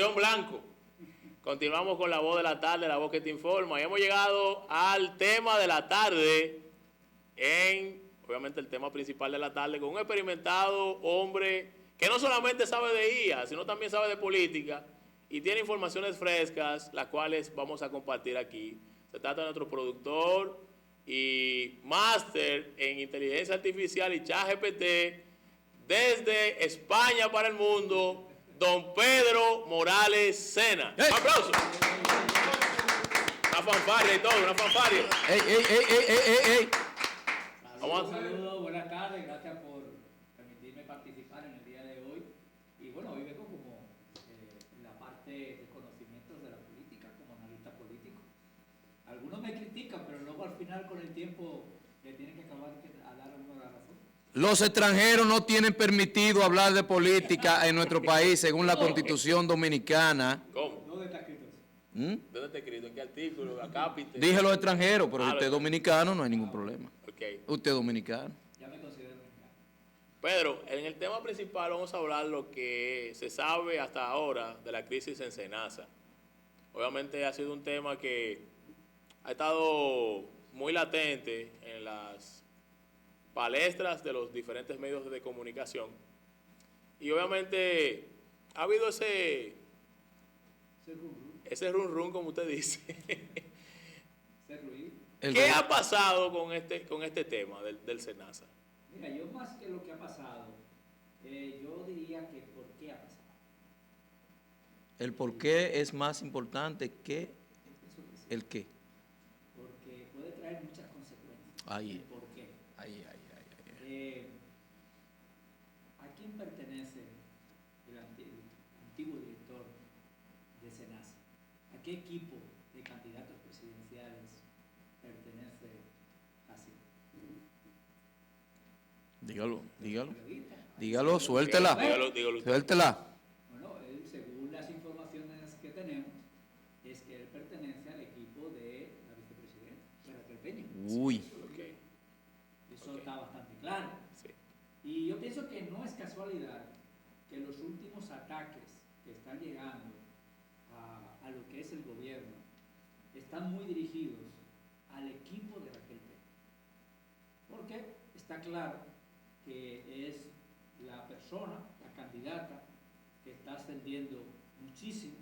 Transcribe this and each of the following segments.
Napoleón Blanco. Continuamos con la voz de la tarde, la voz que te informa. Y hemos llegado al tema de la tarde, obviamente el tema principal de la tarde, con un experimentado hombre que no solamente sabe de IA, sino también sabe de política y tiene informaciones frescas, las cuales vamos a compartir aquí. Se trata de nuestro productor y máster en inteligencia artificial y ChatGPT desde España para el mundo, don Pedro Morales Sena. ¡Hey! ¡Un aplauso! Una fanfarria y todo, una fanfarria. ¡Ey, ey, ey, ey, ey, ey! Saludos, buenas tardes, gracias por permitirme participar en el día de hoy. Y bueno, hoy vengo como en la parte de conocimientos de la política, como analista político. Algunos me critican, pero luego al final con el tiempo le tienen que acabar a dar a uno la razón. Los extranjeros no tienen permitido hablar de política en nuestro país, según la Constitución Dominicana. ¿Cómo? ¿Dónde está escrito eso? ¿Dónde está escrito? ¿En qué artículo? Acápite. Dije los extranjeros, pero si usted es dominicano no hay ningún problema. Okay. Usted es dominicano. Ya me considero dominicano. Pedro, en el tema principal vamos a hablar lo que se sabe hasta ahora de la crisis en SENASA. Obviamente ha sido un tema que ha estado muy latente en las palestras de los diferentes medios de comunicación. Y obviamente ha habido ese run run, como usted dice. ¿Ese ruido? ¿Qué ha pasado con este tema del SENASA? Mira, yo más que lo que ha pasado, yo diría que por qué ha pasado. El por qué es más importante que el qué. Porque puede traer muchas consecuencias. Ahí. El por qué. Ahí. ¿A quién pertenece el antiguo director de SENASA? ¿A qué equipo de candidatos presidenciales pertenece así? Dígalo, suéltela. Dígalo. Suéltela. Bueno, él, según las informaciones que tenemos, es que él pertenece al equipo de la vicepresidenta, Raquel Peña. Uy. Okay. Eso está bastante claro. Sí. Y yo pienso que no es casualidad que los últimos ataques que están llegando a lo que es el gobierno están muy dirigidos al equipo de Raquel Peña. Porque está claro que es la persona, la candidata, que está ascendiendo muchísimo,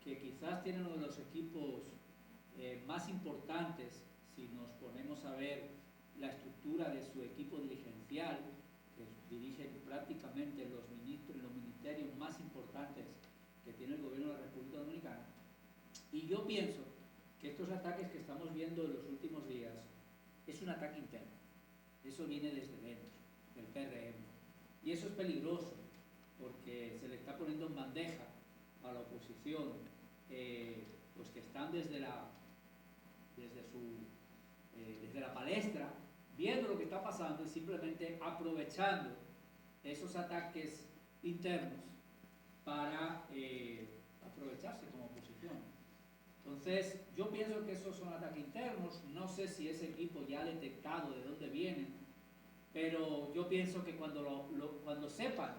que quizás tiene uno de los equipos más importantes si nos ponemos a ver la estructura de su equipo dirigencial, que dirige prácticamente los ministerios más importantes que tiene el gobierno de la República Dominicana. Y yo pienso que estos ataques que estamos viendo en los últimos días es un ataque interno. Eso viene desde dentro, del PRM. Y eso es peligroso, porque se le está poniendo en bandeja a la oposición, pues que están desde la palestra, viendo lo que está pasando y simplemente aprovechando esos ataques internos para aprovecharse como oposición. Entonces, yo pienso que esos son ataques internos. No sé si ese equipo ya ha detectado de dónde vienen, pero yo pienso que cuando sepan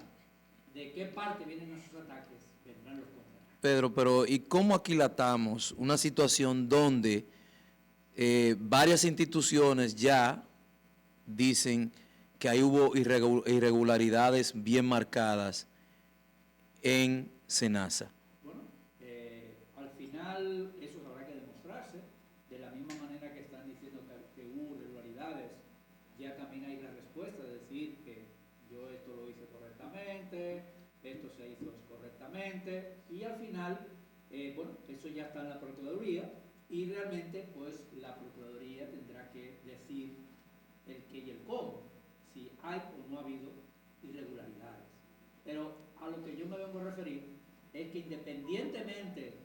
de qué parte vienen esos ataques, vendrán los contraataques. Pedro, pero ¿y cómo aquilatamos una situación donde varias instituciones ya dicen que ahí hubo irregularidades bien marcadas en SENASA? Bueno, al final eso habrá que demostrarse, de la misma manera que están diciendo que hubo irregularidades, ya también hay la respuesta, de decir que yo esto lo hice correctamente, esto se hizo correctamente, y al final, bueno, eso ya está en la Procuraduría, y realmente pues la Procuraduría tendrá que decir el qué y el cómo, si hay o no ha habido irregularidades. Pero a lo que yo me vengo a referir es que independientemente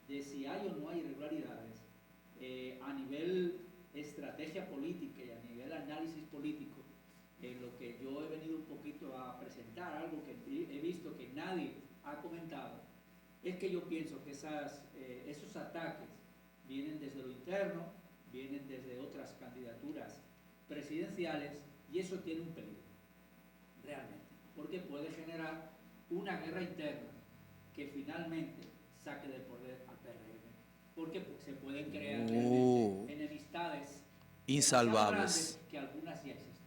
de si hay o no hay irregularidades, a nivel estrategia política y a nivel análisis político, lo que yo he venido un poquito a presentar, algo que he visto que nadie ha comentado, es que yo pienso que esos ataques vienen desde lo interno, vienen desde otras candidaturas presidenciales, y eso tiene un peligro, realmente, porque puede generar una guerra interna que finalmente saque del poder al PRM, porque se pueden crear enemistades insalvables que algunas ya existen.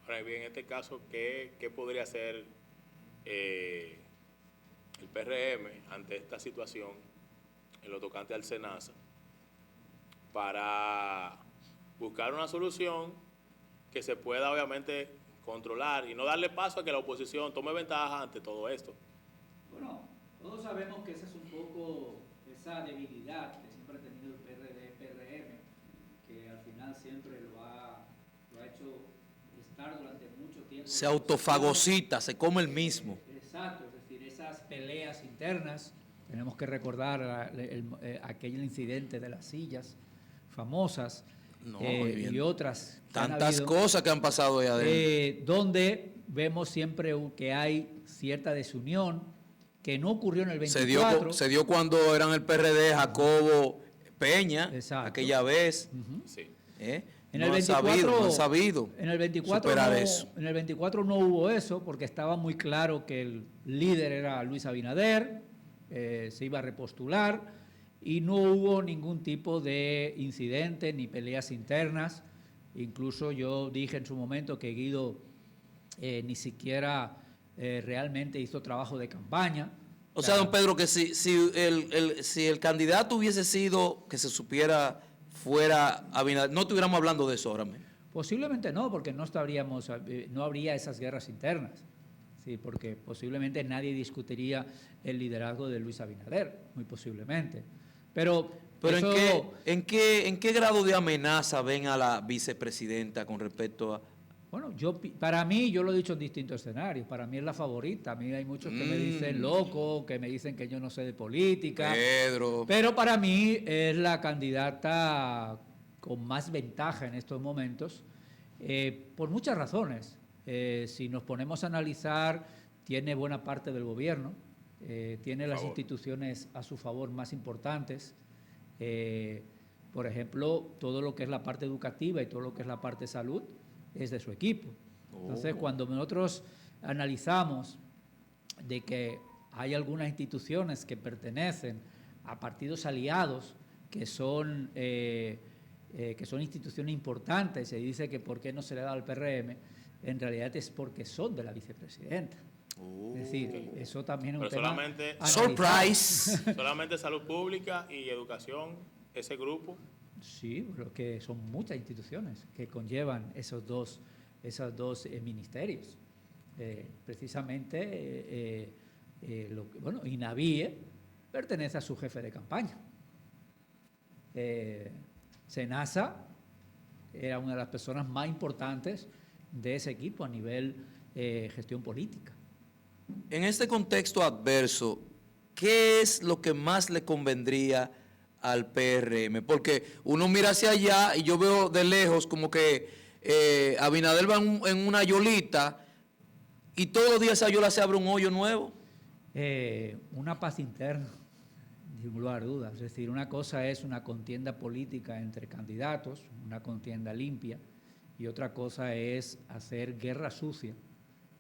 Ahora bien, en este caso, ¿qué podría hacer el PRM ante esta situación en lo tocante al SENASA para buscar una solución que se pueda obviamente controlar y no darle paso a que la oposición tome ventaja ante todo esto? Bueno, todos sabemos que esa es un poco esa debilidad que siempre ha tenido el PRM, que al final siempre lo ha hecho estar durante mucho tiempo. Se autofagocita, se come el mismo. Exacto, es decir, esas peleas internas. Tenemos que recordar aquel incidente de las sillas famosas y otras. Tantas cosas que han pasado allá adentro. Donde vemos siempre que hay cierta desunión, que no ocurrió en el 24. Se dio cuando eran el PRD, Jacobo Peña, exacto, aquella vez. Sí. En el 24, no han sabido en el 24 superar no, eso. En el 24 no hubo eso, porque estaba muy claro que el líder era Luis Abinader, se iba a repostular, y no hubo ningún tipo de incidente ni peleas internas. Incluso yo dije en su momento que Guido ni siquiera realmente hizo trabajo de campaña. O sea, don Pedro, que si el candidato hubiese sido, que se supiera, fuera Abinader, no estuviéramos hablando de eso ahora mismo. Posiblemente no, porque no habría esas guerras internas. Sí, porque posiblemente nadie discutiría el liderazgo de Luis Abinader, muy posiblemente. Pero eso, ¿en qué grado de amenaza ven a la vicepresidenta con respecto a...? Bueno, para mí, yo lo he dicho en distintos escenarios, para mí es la favorita. A mí hay muchos que me dicen loco, que me dicen que yo no sé de política. Pedro. Pero para mí es la candidata con más ventaja en estos momentos, por muchas razones. Si nos ponemos a analizar, tiene buena parte del gobierno, tiene las instituciones a su favor más importantes. Por ejemplo, todo lo que es la parte educativa y todo lo que es la parte de salud es de su equipo. Entonces, cuando nosotros analizamos de que hay algunas instituciones que pertenecen a partidos aliados que son instituciones importantes, se dice que por qué no se le da al PRM, en realidad es porque son de la vicepresidenta. Es decir, eso también es un tema solamente surprise. Solamente salud pública y educación, ese grupo. Sí, pero que son muchas instituciones que conllevan esos dos ministerios. Precisamente, INAVIE pertenece a su jefe de campaña. SENASA era una de las personas más importantes de ese equipo a nivel gestión política. En este contexto adverso, ¿qué es lo que más le convendría al PRM? Porque uno mira hacia allá y yo veo de lejos como que Abinader va en una yolita y todos los días esa yola se abre un hoyo nuevo. Una paz interna, sin lugar a dudas. Es decir, una cosa es una contienda política entre candidatos, una contienda limpia, y otra cosa es hacer guerra sucia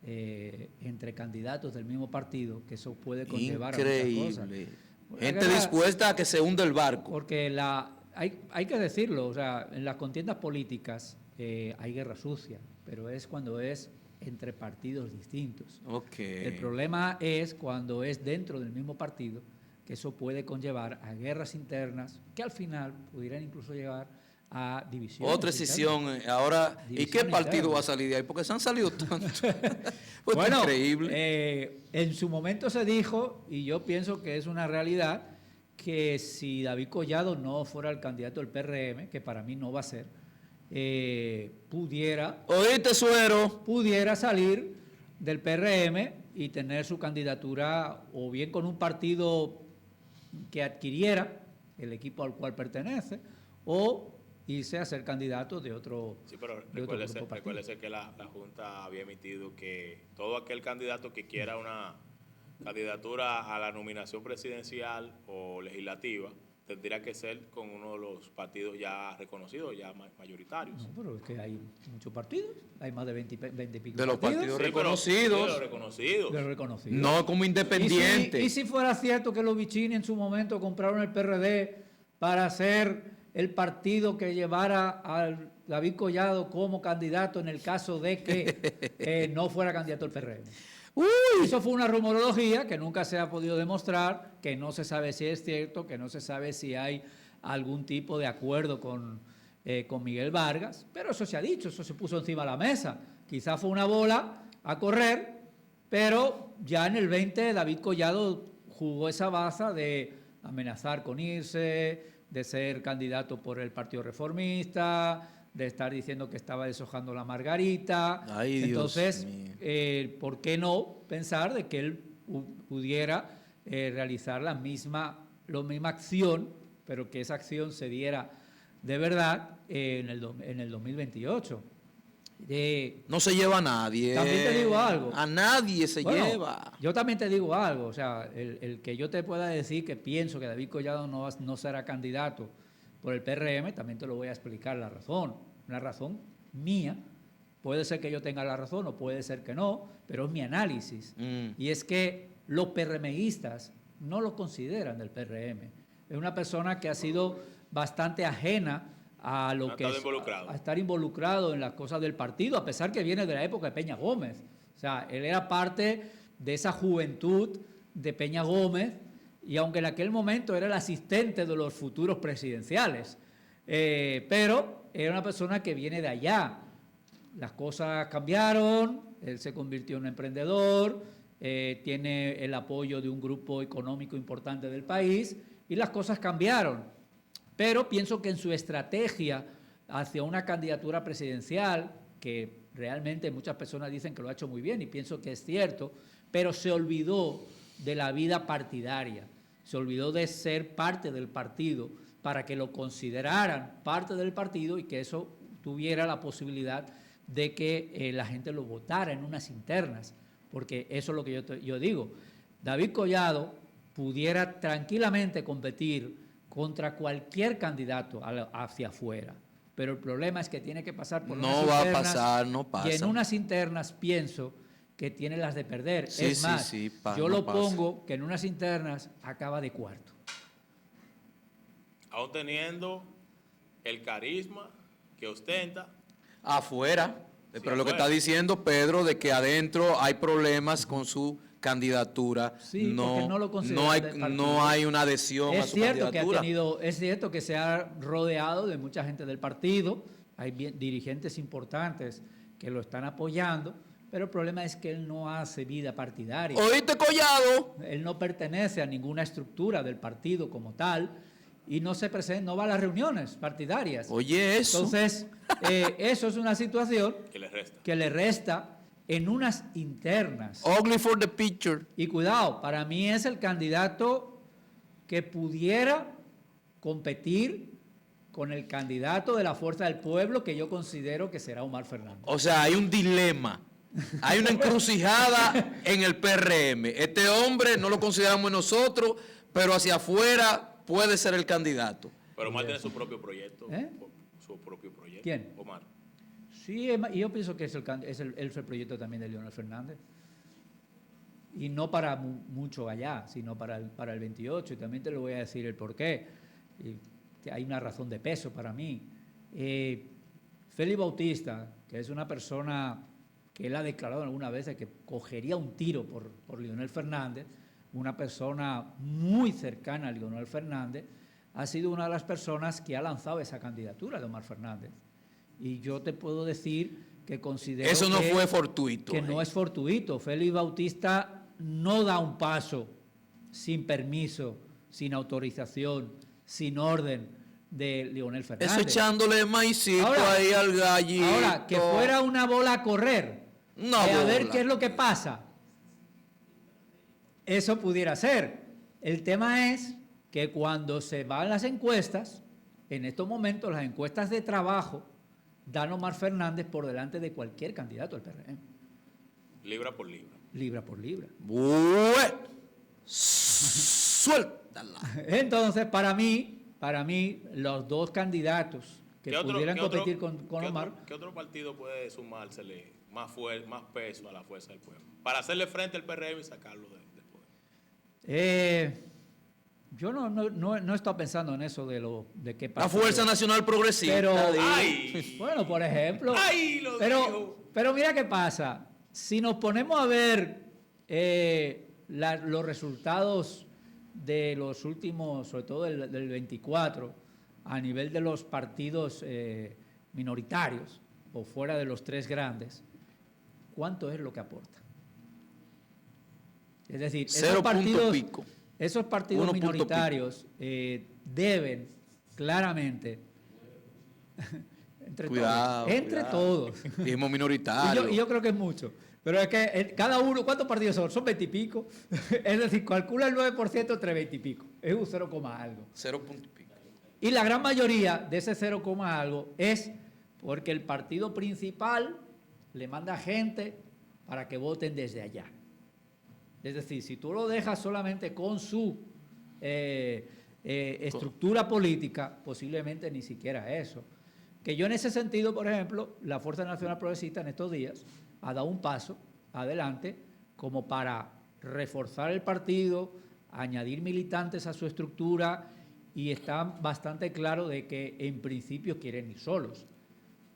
entre candidatos del mismo partido, que eso puede conllevar a muchas cosas. Gente dispuesta a que se hunda el barco. Porque hay que decirlo, o sea, en las contiendas políticas hay guerra sucia, pero es cuando es entre partidos distintos. Okay. El problema es cuando es dentro del mismo partido, que eso puede conllevar a guerras internas que al final pudieran incluso llevar a divisiones. Otra decisión ahora. ¿Y qué partido va a salir de ahí? Porque se han salido tantos. Pues bueno, increíble. En su momento se dijo, y yo pienso que es una realidad, que si David Collado no fuera el candidato del PRM, que para mí no va a ser, ¿Oíste, Suero? Pudiera salir del PRM y tener su candidatura o bien con un partido que adquiriera el equipo al cual pertenece, o irse a ser candidato de otro. Sí, pero recuérdese que la Junta había emitido que todo aquel candidato que quiera una candidatura a la nominación presidencial o legislativa tendría que ser con uno de los partidos ya reconocidos, ya mayoritarios. No, pero es que hay muchos partidos, hay más de 20 y pico De los partidos Sí, pero- reconocidos. sí, de los reconocidos. de los reconocidos. No como independiente. ¿Y si fuera cierto que los Vicini en su momento compraron el PRD para ser el partido que llevara a David Collado como candidato en el caso de que no fuera candidato al PRM? Eso fue una rumorología que nunca se ha podido demostrar, que no se sabe si es cierto, que no se sabe si hay algún tipo de acuerdo con Miguel Vargas, pero eso se ha dicho, eso se puso encima de la mesa. Quizá fue una bola a correr, pero ya en el 20 David Collado jugó esa baza de amenazar con irse, de ser candidato por el Partido Reformista, de estar diciendo que estaba deshojando la margarita. Ay, Dios Entonces, mío. ¿por qué no pensar de que él pudiera realizar la misma acción, pero que esa acción se diera de verdad en el 2028? No se lleva a nadie. También te digo algo. A nadie se Bueno, lleva. Yo también te digo algo, o sea, el que yo te pueda decir que pienso que David Collado no será candidato por el PRM, también te lo voy a explicar la razón. Una razón mía. Puede ser que yo tenga la razón o puede ser que no, pero es mi análisis. Y es que los PRMistas no lo consideran del PRM. Es una persona que ha sido bastante ajena a lo que a estar involucrado en las cosas del partido, a pesar que viene de la época de Peña Gómez. O sea, él era parte de esa juventud de Peña Gómez, y aunque en aquel momento era el asistente de los futuros presidenciales, pero era una persona que viene de allá. Las cosas cambiaron, él se convirtió en un emprendedor, tiene el apoyo de un grupo económico importante del país y las cosas cambiaron. Pero pienso que en su estrategia hacia una candidatura presidencial, que realmente muchas personas dicen que lo ha hecho muy bien y pienso que es cierto, pero se olvidó de la vida partidaria, se olvidó de ser parte del partido para que lo consideraran parte del partido y que eso tuviera la posibilidad de que la gente lo votara en unas internas, porque eso es lo que yo digo. David Collado pudiera tranquilamente competir contra cualquier candidato hacia afuera, pero el problema es que tiene que pasar por unas internas. No va a pasar, no pasa. Y en unas internas pienso que tiene las de perder. Sí, es más, yo no lo pasa. pongo que en unas internas acaba de cuarto. Aún teniendo el carisma que ostenta. Afuera. Sí, Pero lo que afuera. está diciendo Pedro de que adentro hay problemas con su candidatura. Sí, porque no lo consideran del partido. No hay una adhesión a Es su cierto candidatura. es cierto que se ha rodeado de mucha gente del partido, hay dirigentes importantes que lo están apoyando, pero el problema es que él no hace vida partidaria. ¿Oíste, Collado? Él no pertenece a ninguna estructura del partido como tal y no se presenta, no va a las reuniones partidarias. Oye, eso. Entonces, eso es una situación que le resta. en unas internas. Ugly for the picture. Y cuidado, para mí es el candidato que pudiera competir con el candidato de la Fuerza del Pueblo, que yo considero que será Omar Fernández. O sea, hay un dilema. Hay una encrucijada en el PRM. Este hombre no lo consideramos nosotros, pero hacia afuera puede ser el candidato. Pero Omar tiene su propio proyecto. ¿Eh? Su propio proyecto. ¿Quién? Omar. Sí, y yo pienso que es el proyecto también de Leonel Fernández. Y no para mucho allá, sino para el 28. Y también te lo voy a decir el porqué. Que hay una razón de peso para mí. Félix Bautista, que es una persona que él ha declarado alguna vez que cogería un tiro por Leonel Fernández, una persona muy cercana a Leonel Fernández, ha sido una de las personas que ha lanzado esa candidatura de Omar Fernández. Y yo te puedo decir que considero Eso no que, fue fortuito. que no es fortuito. Félix Bautista no da un paso sin permiso, sin autorización, sin orden de Leonel Fernández. Eso echándole maicito ahí al gallito. Ahora, que fuera una bola a correr, a ver bola. qué es lo que pasa. Eso pudiera ser. El tema es que cuando se van las encuestas, en estos momentos las encuestas de trabajo dan a Omar Fernández por delante de cualquier candidato al PRM. Libra por libra. Libra por libra. Suéltala. Entonces, para mí, para mí, los dos candidatos que pudieran competir con Omar. ¿Qué otro partido puede sumársele más peso a la fuerza del pueblo? Para hacerle frente al PRM y sacarlo del poder. Yo no he estado pensando en eso de qué partido. La Fuerza Nacional Progresista. Pero, bueno, por ejemplo. Pero mira qué pasa. Si nos ponemos a ver los resultados de los últimos, sobre todo del 24, a nivel de los partidos minoritarios o fuera de los tres grandes, ¿cuánto es lo que aporta? Es decir, esos partidos minoritarios deben claramente entre todos. Dijimos minoritario. Y yo creo que es mucho. Pero es que cada uno, ¿cuántos partidos son? Son 20 y pico. Es decir, calcula el 9% entre 20 y pico. Es un 0, algo. 0 punto y pico. Y la gran mayoría de ese 0, algo es porque el partido principal le manda gente para que voten desde allá. Es decir, si tú lo dejas solamente con su estructura política, posiblemente ni siquiera eso. Que yo en ese sentido, por ejemplo, la Fuerza Nacional Progresista en estos días ha dado un paso adelante como para reforzar el partido, añadir militantes a su estructura y está bastante claro de que en principio quieren ir solos.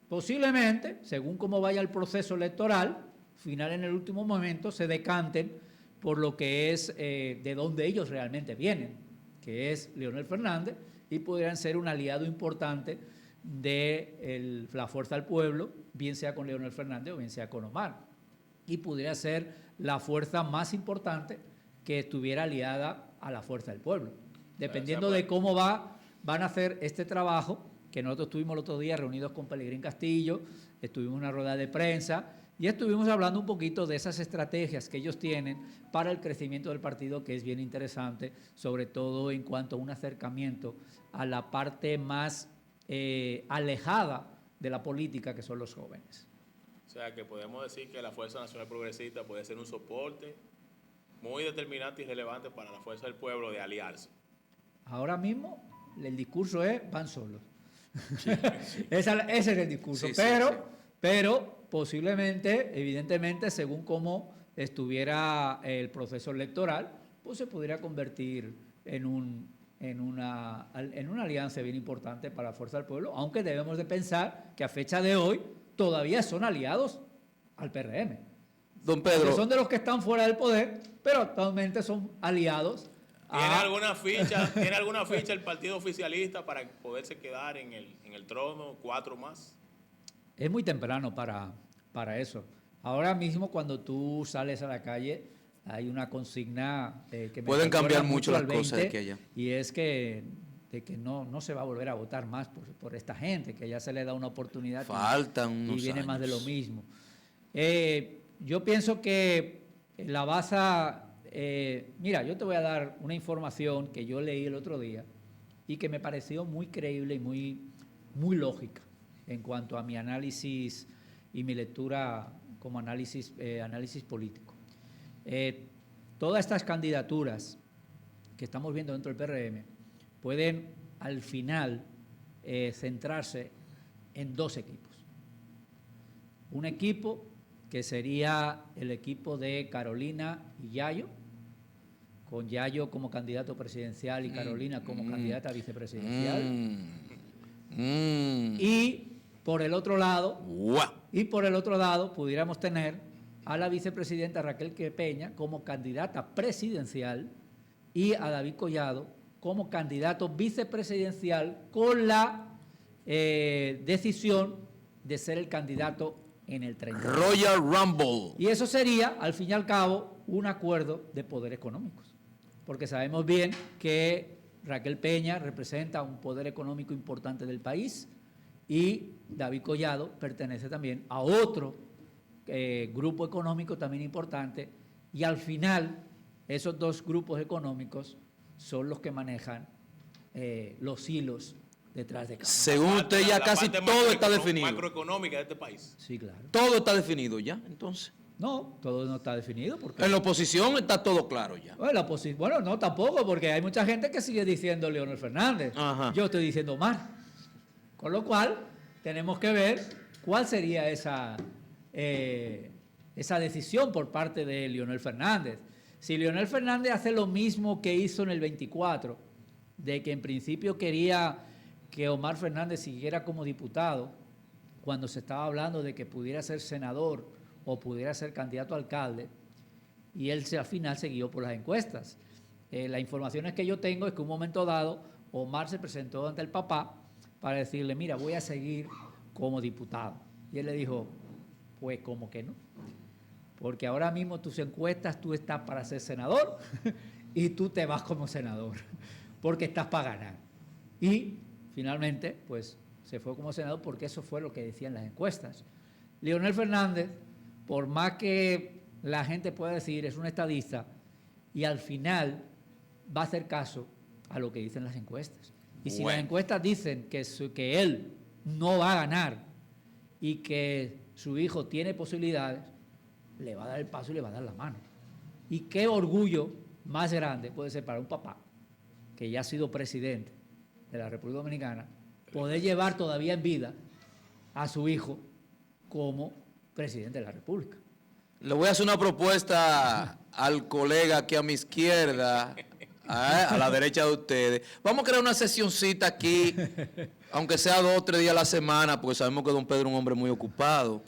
Posiblemente, según cómo vaya el proceso electoral, final en el último momento, se decanten por lo que es de donde ellos realmente vienen, que es Leonel Fernández, y podrían ser un aliado importante de la Fuerza del Pueblo, bien sea con Leonel Fernández o bien sea con Omar. Y pudiera ser la fuerza más importante que estuviera aliada a la Fuerza del Pueblo. Dependiendo de cómo van a hacer este trabajo, que nosotros estuvimos el otro día reunidos con Pelegrín Castillo, estuvimos en una rueda de prensa y estuvimos hablando un poquito de esas estrategias que ellos tienen para el crecimiento del partido, que es bien interesante, sobre todo en cuanto a un acercamiento a la parte más alejada de la política, que son los jóvenes. O sea, que podemos decir que la Fuerza Nacional Progresista puede ser un soporte muy determinante y relevante para la Fuerza del Pueblo de aliarse. Ahora mismo el discurso es van solos. Sí, sí. Ese es el discurso. Sí, pero posiblemente, evidentemente, según cómo estuviera el proceso electoral, pues se podría convertir en una alianza bien importante para la Fuerza del Pueblo, aunque debemos de pensar que a fecha de hoy todavía son aliados al PRM. Don Pedro. Que son de los que están fuera del poder, pero actualmente son aliados. ¿Tiene alguna ficha el partido oficialista para poderse quedar en el trono, 4 más? Es muy temprano para eso. Ahora mismo cuando tú sales a la calle hay una consigna que me pueden cambiar mucho las cosas de aquí a allá. Y es que no se va a volver a votar más por esta gente, que ya se le da una oportunidad. Faltan unos y viene años. Más de lo mismo. Yo pienso que la base... mira, yo te voy a dar una información que yo leí el otro día y que me pareció muy creíble y muy lógica en cuanto a mi análisis y mi lectura como análisis político. Todas estas candidaturas que estamos viendo dentro del PRM pueden al final centrarse en 2 equipos. Un equipo que sería el equipo de Carolina y Yayo, con Yayo como candidato presidencial y Carolina como candidata vicepresidencial. Y por el otro lado, pudiéramos tener a la vicepresidenta Raquel Peña como candidata presidencial y a David Collado como candidato vicepresidencial con la decisión de ser el candidato en el 30. Royal Rumble. Y eso sería, al fin y al cabo, un acuerdo de poder económicos. Porque sabemos bien que Raquel Peña representa un poder económico importante del país y David Collado pertenece también a otro grupo económico también importante, y al final esos 2 grupos económicos son los que manejan los hilos detrás de cada uno. Según usted, ya casi todo está definido. Macroeconómica de este país. Sí, claro. Todo está definido ya, entonces. No, todo no está definido. Porque En la oposición está todo claro ya. Bueno, no, tampoco, porque hay mucha gente que sigue diciendo Leonel Fernández. Ajá. Yo estoy diciendo Omar. Con lo cual, tenemos que ver cuál sería esa decisión por parte de Leonel Fernández. Si Leonel Fernández hace lo mismo que hizo en el 24, de que en principio quería que Omar Fernández siguiera como diputado, cuando se estaba hablando de que pudiera ser senador o pudiera ser candidato a alcalde, y él al final se guió por las encuestas. Las informaciones que yo tengo es que en un momento dado Omar se presentó ante el papá para decirle, mira, voy a seguir como diputado. Y él le dijo, pues ¿cómo que no? Porque ahora mismo tus encuestas, tú estás para ser senador y tú te vas como senador, porque estás para ganar. Y finalmente, pues se fue como senador porque eso fue lo que decían las encuestas. Leonel Fernández, por más que la gente pueda decir, es un estadista, y al final va a hacer caso a lo que dicen las encuestas. Y si las encuestas dicen que él no va a ganar y que su hijo tiene posibilidades, le va a dar el paso y le va a dar la mano. Y qué orgullo más grande puede ser para un papá que ya ha sido presidente de la República Dominicana, poder llevar todavía en vida a su hijo como presidente de la República. Le voy a hacer una propuesta al colega aquí a mi izquierda, a la derecha de ustedes. Vamos a crear una sesioncita aquí, aunque sea 2 o 3 días a la semana, porque sabemos que don Pedro es un hombre muy ocupado,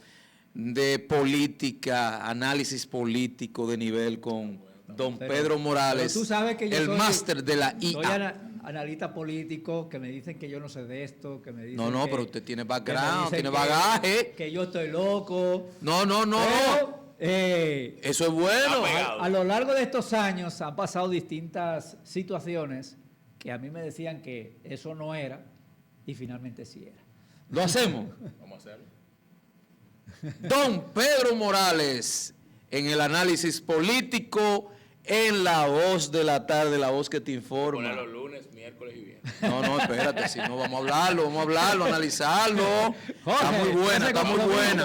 de política, análisis político de nivel con don Pedro Morales, tú sabes que yo el máster de la IA. Soy analista político, que me dicen que yo no sé de esto, que me dicen No, que, pero usted tiene que background, me dicen tiene bagaje. que yo estoy loco. No. Pero, eso es bueno. a lo largo de estos años han pasado distintas situaciones que a mí me decían que eso no era y finalmente sí era. Lo hacemos. Vamos a hacerlo. Don Pedro Morales, en el análisis político, en La Voz de la Tarde, la voz que te informa. Poner los lunes, miércoles y viernes. No, espérate, si no, vamos a hablarlo, analizarlo. Jorge, está muy buena.